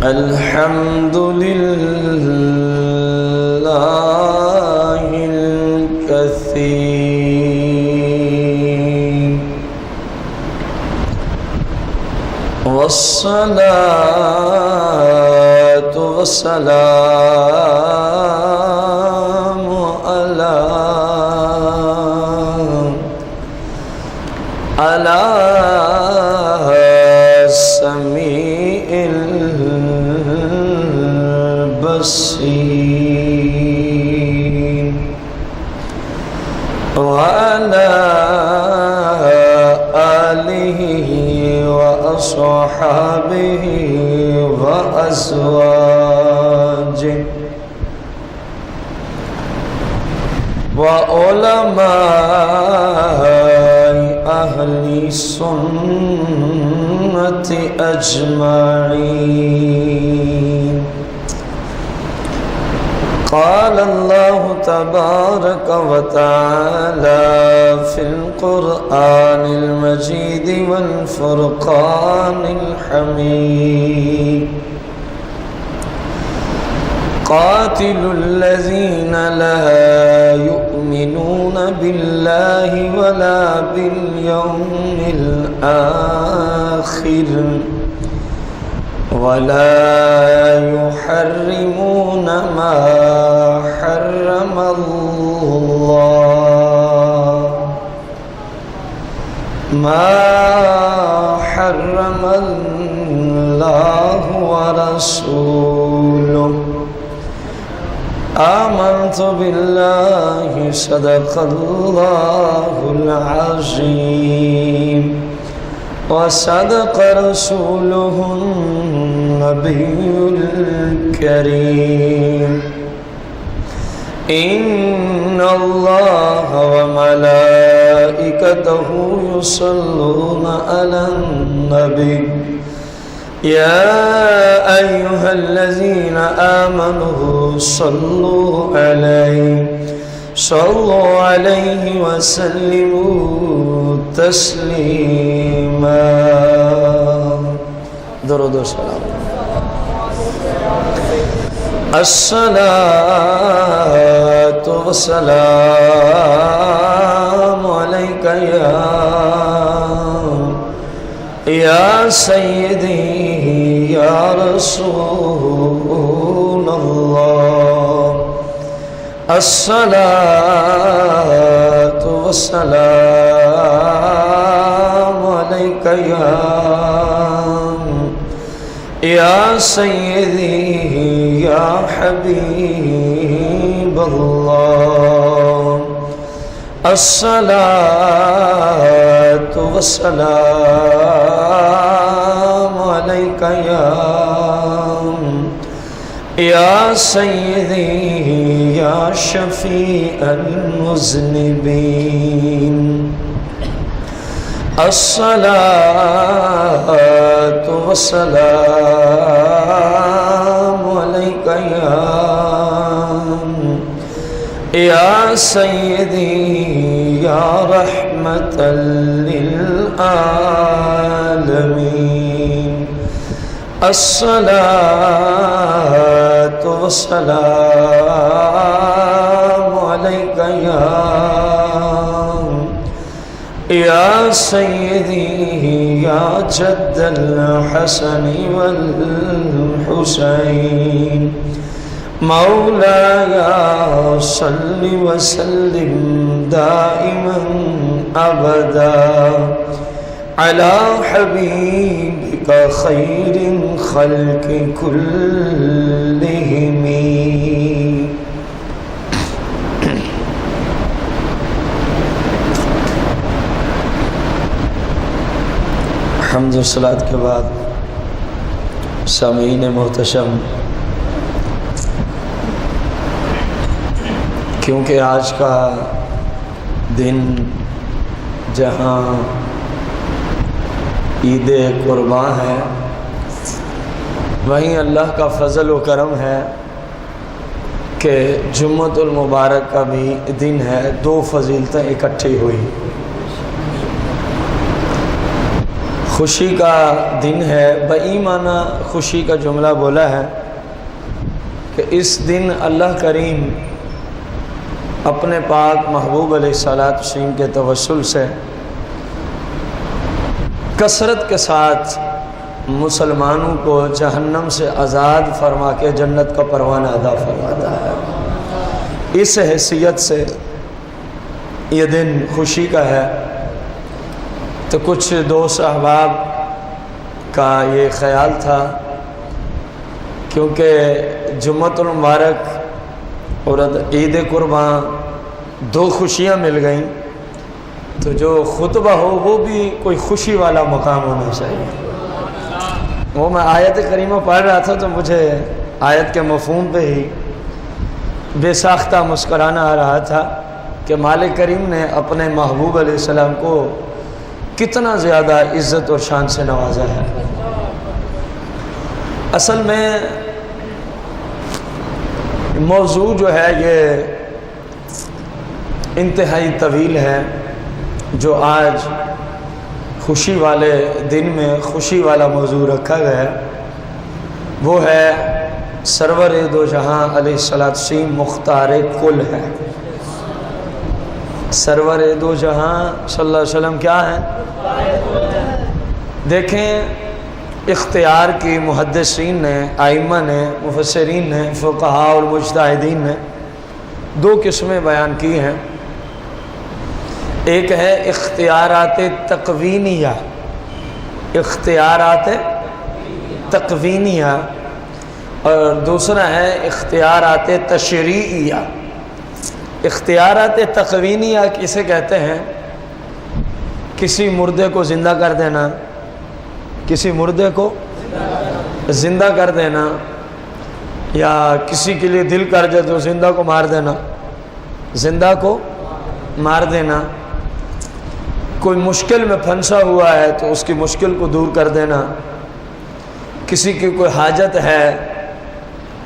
الحمد لله الكثير والصلاة والسلام على السميع البصير وعلى آله وأصحابه وأزواجه وعلماء أهل السنة أجمعين. قال الله تبارك وتعالى في القرآن المجيد والفرقان الحميد: قاتلوا الذين لا يؤمنون بالله ولا باليوم الآخر ولا يحرمون ما حرم الله ورسوله. آمنت بالله صدق الله العظيم وصدق رسوله النبي الكريم. إن الله وملائكته يصلون على النبي يا أيها الذين آمنوا صلوا عليه وسلموا تسليما. درود و سلام. الصلاة والسلام عليك يا سيدي يا رسول الله. الصلاة والسلام عليك يا سيدي يا حبيب الله. الصلاة والسلام عليك يا سيدي يا شفيع المذنبين. الصلاة والسلام عليك يا سيدي يا رحمة للعالمين. الصلاة والسلام عليك يا سيدي يا جد الحسن والحسين. مولاي صل وسلم دائما أبدا على حبيبك خير الخلق كلهم. حمد و صلات کے بعد سامعین محتشم، کیونکہ آج کا دن جہاں عید قرباں ہے، وہیں اللہ کا فضل و کرم ہے کہ جمعۃ المبارک کا بھی دن ہے، دو فضیلتیں اکٹھی ہوئی۔ خوشی کا دن ہے، بئی معنی خوشی کا جملہ بولا ہے کہ اس دن اللہ کریم اپنے پاک محبوب علیہ الصلوۃ والسلام کے توسل سے کثرت کے ساتھ مسلمانوں کو جہنم سے آزاد فرما کے جنت کا پروانہ ادا فرماتا ہے۔ اس حیثیت سے یہ دن خوشی کا ہے، تو کچھ دوست احباب کا یہ خیال تھا کیونکہ جمعۃ المبارک اور عید قربان دو خوشیاں مل گئیں، تو جو خطبہ ہو وہ بھی کوئی خوشی والا مقام ہونا چاہیے۔ وہ میں آیت کریمہ پڑھ رہا تھا تو مجھے آیت کے مفہوم پہ ہی بے ساختہ مسکرانا آ رہا تھا کہ مالک کریم نے اپنے محبوب علیہ السلام کو کتنا زیادہ عزت اور شان سے نوازا ہے۔ اصل میں موضوع جو ہے یہ انتہائی طویل ہے، جو آج خوشی والے دن میں خوشی والا موضوع رکھا گیا ہے، وہ ہے سرور دو جہاں علیہ الصلوۃ والسلام مختار کل ہے۔ سرور دو جہاں صلی اللہ علیہ وسلم کیا ہیں؟ دیکھیں، اختیار کی محدثین نے، ائمہ نے، مفسرین نے، فقہاء اور مجتہدین نے دو قسمیں بیان کی ہیں۔ ایک ہے اختیارات تقوینیہ، اختیارات تقوینیہ، اور دوسرا ہے اختیارات تشریعیہ۔ اختیارات تقوینیہ کسے کہتے ہیں؟ کسی مردے کو زندہ کر دینا، کسی مردے کو زندہ کر دینا، یا کسی کے لیے دل کر جائے تو زندہ کو مار دینا، زندہ کو مار دینا۔ کوئی مشکل میں پھنسا ہوا ہے تو اس کی مشکل کو دور کر دینا، کسی کی کوئی حاجت ہے،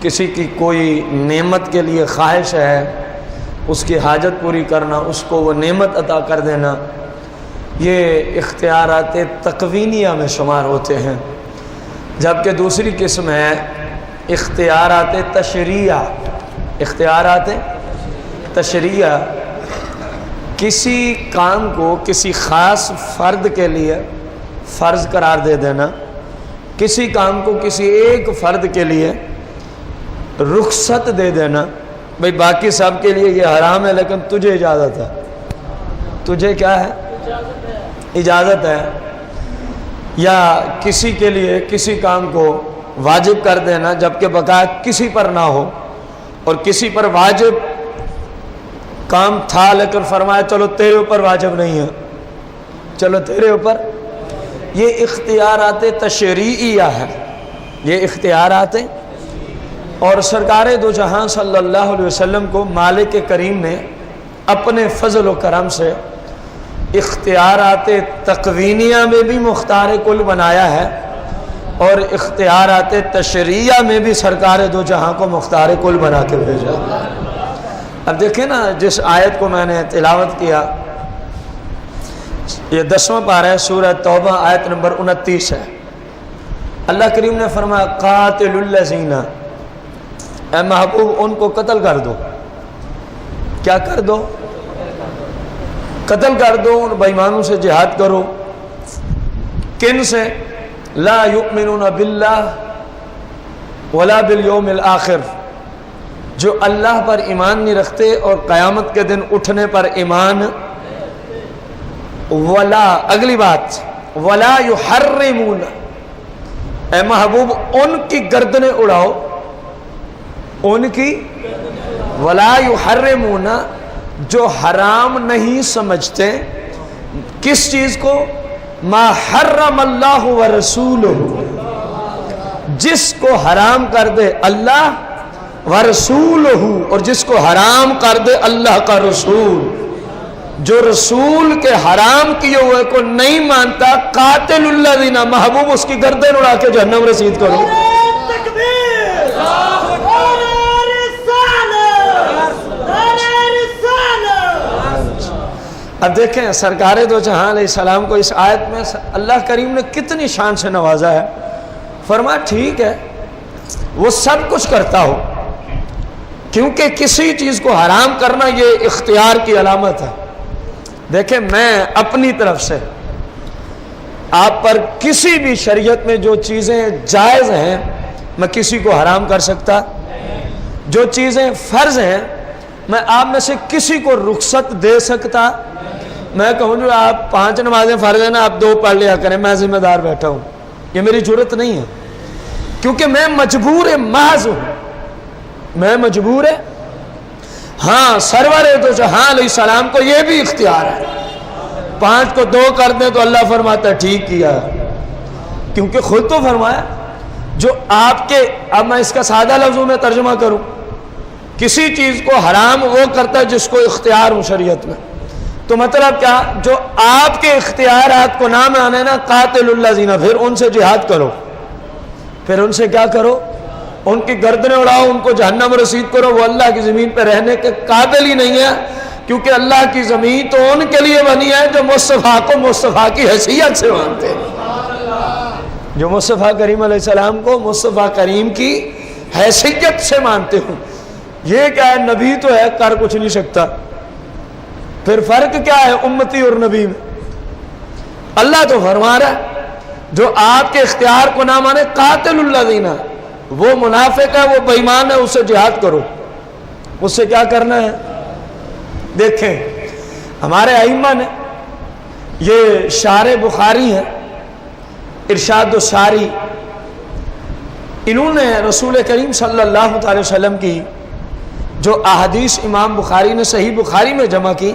کسی کی کوئی نعمت کے لیے خواہش ہے، اس کی حاجت پوری کرنا، اس کو وہ نعمت عطا کر دینا، یہ اختیارات تقوینیہ میں شمار ہوتے ہیں۔ جبکہ دوسری قسم ہے اختیارات تشریعہ۔ اختیارات تشریعہ کسی کام کو کسی خاص فرد کے لیے فرض قرار دے دینا، کسی کام کو کسی ایک فرد کے لیے رخصت دے دینا، بھئی باقی سب کے لیے یہ حرام ہے لیکن تجھے اجازت ہے، تجھے کیا ہے؟ اجازت ہے۔ یا کسی کے لیے کسی کام کو واجب کر دینا جبکہ بقا کسی پر نہ ہو، اور کسی پر واجب کام تھا لیکن فرمایا چلو تیرے اوپر واجب نہیں ہے، چلو تیرے اوپر۔ یہ اختیارات تشریعیہ ہے، یہ اختیارات ہیں۔ اور سرکار دو جہاں صلی اللہ علیہ وسلم کو مالک کریم نے اپنے فضل و کرم سے اختیارات تقوینیہ میں بھی مختار کل بنایا ہے، اور اختیارات تشریعیہ میں بھی سرکار دو جہاں کو مختار کل بنا کے بھیجا۔ اب دیکھیں نا، جس آیت کو میں نے تلاوت کیا، یہ 10واں پارہ ہے، سورہ توبہ، آیت نمبر 29 ہے۔ اللہ کریم نے فرمایا قاتل الذین، اے محبوب ان کو قتل کر دو۔ کیا کر دو؟ قتل کر دو، ان بے ایمانوں سے جہاد کرو۔ کن سے؟ لا یؤمنون باللہ ولا بالیوم الآخر، جو اللہ پر ایمان نہیں رکھتے اور قیامت کے دن اٹھنے پر ایمان، ولا، اگلی بات، ولا یحرمون، اے محبوب ان کی گردنیں اڑاؤ، ان کی، ولا یحرمون، جو حرام نہیں سمجھتے، کس چیز کو؟ ما حرم اللہ ورسولہ، جس کو حرام کر دے اللہ ورسولہ، اور جس کو حرام کر دے اللہ کا رسول۔ جو رسول کے حرام کیے ہوئے کو نہیں مانتا، قاتل الذین، محبوب اس کی گردن اڑا کے جہنم رسید کرو۔ اب دیکھیں سرکار دو جہاں علیہ السلام کو اس آیت میں اللہ کریم نے کتنی شان سے نوازا ہے. فرمایا ٹھیک ہے وہ سب کچھ کرتا ہو، کیونکہ کسی چیز کو حرام کرنا یہ اختیار کی علامت ہے. دیکھیں میں اپنی طرف سے آپ پر کسی بھی شریعت میں جو چیزیں جائز ہیں میں کسی کو حرام کر سکتا، جو چیزیں فرض ہیں میں آپ میں سے کسی کو رخصت دے سکتا. میں کہوں جو آپ 5 نمازیں فرض ہیں نا آپ 2 پڑھ لیا کریں، میں ذمہ دار بیٹھا ہوں، یہ میری جرت نہیں ہے، کیونکہ میں مجبور محض ہوں، میں مجبور ہے. ہاں سرور دو جہاں علیہ السلام کو یہ بھی اختیار ہے، 5 کو 2 کر دیں تو اللہ فرماتا ہے ٹھیک کیا، کیونکہ خود تو فرمایا جو آپ کے، اب میں اس کا سادہ لفظوں میں ترجمہ کروں، کسی چیز کو حرام وہ کرتا ہے جس کو اختیار ہو شریعت میں. تو مطلب کیا، جو آپ کے اختیارات کو نہ مانے نا، قاتل الذین، پھر ان سے جہاد کرو، پھر ان سے کیا کرو، ان کی گردنیں اڑاؤ، ان کو جہنم رسید کرو. وہ اللہ کی زمین پہ رہنے کے قابل ہی نہیں ہے، کیونکہ اللہ کی زمین تو ان کے لیے بنی ہے جو مصطفیٰ کو مصطفیٰ کی حیثیت سے مانتے ہیں، جو مصطفیٰ کریم علیہ السلام کو مصطفیٰ کریم کی حیثیت سے مانتے ہوں. یہ کیا ہے، نبی تو ہے کر کچھ نہیں سکتا. پھر فرق کیا ہے امتی اور نبی میں؟ اللہ تو فرما رہا ہے جو آپ کے اختیار کو نہ مانے قاتل الذین، وہ منافق ہے، وہ بے ایمان ہے، اس سے جہاد کرو. اس سے کیا کرنا ہے؟ دیکھیں ہمارے ائمہ نے، یہ شارح بخاری ہیں ارشاد الساری، انہوں نے رسول کریم صلی اللہ علیہ وسلم کی جو احادیث امام بخاری نے صحیح بخاری میں جمع کی،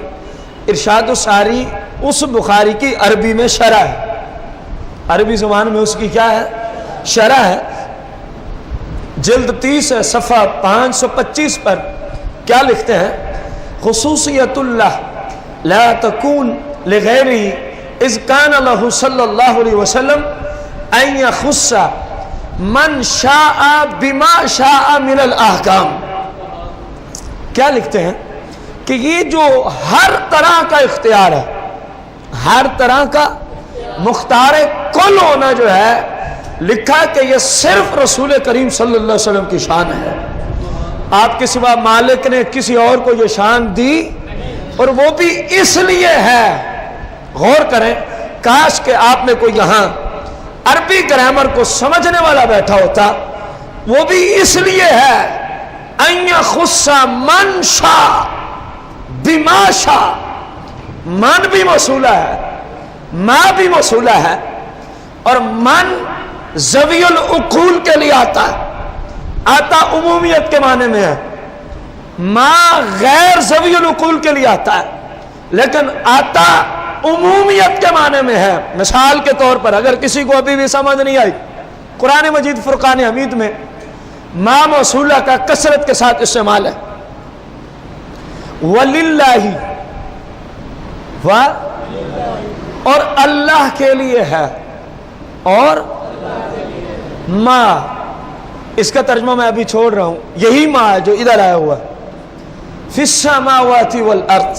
ارشاد الساری اس بخاری کی عربی میں شرح ہے، عربی زبان میں اس کی کیا ہے؟ شرح ہے. جلد 30 ہے، صفحہ 525 پر کیا لکھتے ہیں؟ خصوصیت اللہ لا تکون لغیرہ اذ کان له صلی اللہ علیہ وسلم ان یخص من شاء بما شاء من الاحکام. کیا لکھتے ہیں کہ یہ جو ہر طرح کا اختیار ہے، ہر طرح کا مختار کل ہونا جو ہے، لکھا کہ یہ صرف رسول کریم صلی اللہ علیہ وسلم کی شان ہے. آپ کے سوا مالک نے کسی اور کو یہ شان دی، اور وہ بھی اس لیے ہے، غور کریں، کاش کہ آپ نے کوئی یہاں عربی گرامر کو سمجھنے والا بیٹھا ہوتا. وہ بھی اس لیے ہے ان یخص من شاء بما شاء، من بھی موصولہ ہے، ما بھی موصولہ ہے، اور من ذوی العقول کے لیے آتا ہے، آتا عمومیت کے معنی میں ہے. ما غیر ذوی العقول کے لیے آتا ہے، لیکن آتا عمومیت کے معنی میں ہے. مثال کے طور پر اگر کسی کو ابھی بھی سمجھ نہیں آئی، قرآن مجید فرقان حمید میں ما موصولہ کا کثرت کے ساتھ استعمال ہے. وَلِلَّهِ، اور اللہ کے لیے ہے، اور ما، اس کا ترجمہ میں ابھی چھوڑ رہا ہوں، یہی ما ہے جو ادھر آیا ہوا ہے. فِي السَّمَاوَاتِ وَالْأَرْضِ،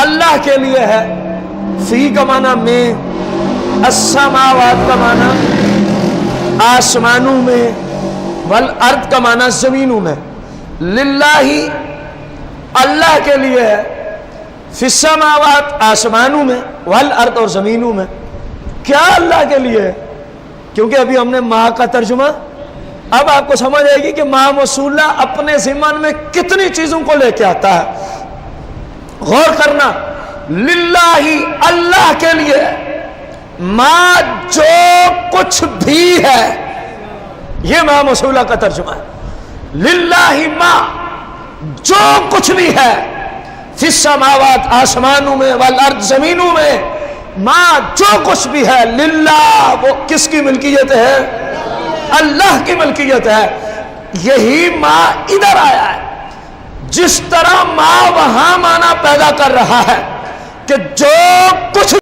اللہ کے لیے ہے. فی کا معنی میں، السماوات کا معنی آسمانوں میں، والارض کا معنی زمینوں میں. للہ، اللہ کے لیے ہے. فی السماوات، آسمانوں میں، والارض، اور زمینوں میں. کیا اللہ کے لیے ہے؟ کیونکہ ابھی ہم نے ما کا ترجمہ، اب آپ کو سمجھ آئے گی کہ ما موصولہ اپنے ضمن میں کتنی چیزوں کو لے کے آتا ہے. غور کرنا، للہ، اللہ کے لیے، ما جو کچھ بھی ہے، یہ ما موصولہ کا ترجمہ ہے. للہ ما، جو کچھ بھی ہے، فی السماوات، آسمانوں میں، والارض، زمینوں میں، ما جو کچھ بھی ہے، للہ، وہ کس کی ملکیت ہے؟ اللہ کی ملکیت ہے. یہی ما ادھر آیا ہے. جس طرح ما وہاں معنی پیدا کر رہا ہے کہ جو کچھ